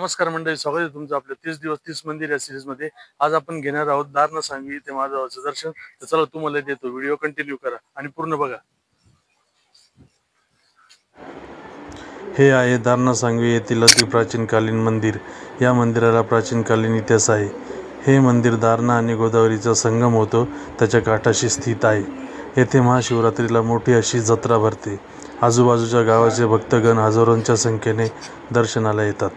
नमस्कार मंडळी, स्वागत आहे तुमचं आपल्या 30 दिवस 30 मंदिर या सिरीज मध्ये। आज आपण घेणार आहोत दारणा सांगवी ते महादेवाचं दर्शन। तर चला तुम्हाला देतो, व्हिडिओ कंटिन्यू करा आणि पूर्ण बघा। हे आहे दारणा सांगवी येथील अतिप्राचीन कालीन मंदिर। या मंदिराला प्राचीन कालीन इतिहास आहे। हे मंदिर दारणा आणि गोदावरीचा संगम होतो त्याच्या काठाशी स्थित आहे। येथे महाशिवरात्रीला मोठी अशी जत्रा भरते। आजूबाजूच्या गावाचे भक्तगण हजारोंच्या संख्येने दर्शनाला येतात।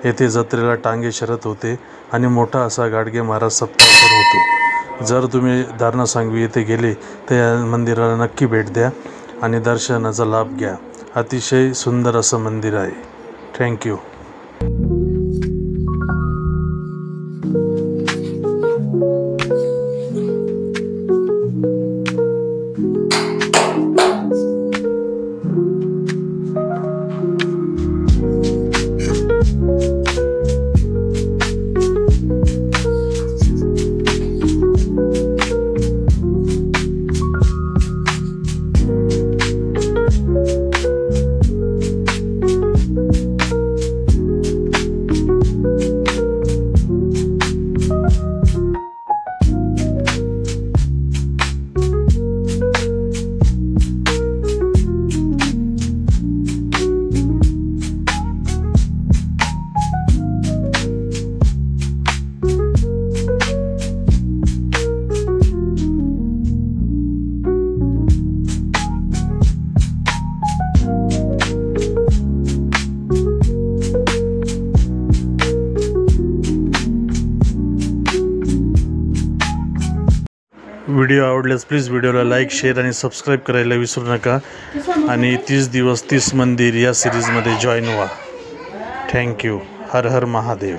येथे जत्रेला टांगे शर्यत होते आणि मोठा असा गाडगे महाराज सप्ताह पण होतो। जर तुम्ही दारणा सांगवी येथे गेले तर या मंदिराला नक्की भेट द्या आणि दर्शनाचा लाभ घ्या। अतिशय सुंदर असं मंदिर आहे। थँक्यू। व्हिडिओ आवडल्यास प्लीज व्हिडिओला लाईक, शेअर आणि सबस्क्राईब करायला विसरू नका आणि 30 दिवस 30 मंदिर या सिरीजमध्ये जॉईन व्हा। थँक्यू। हर हर महादेव।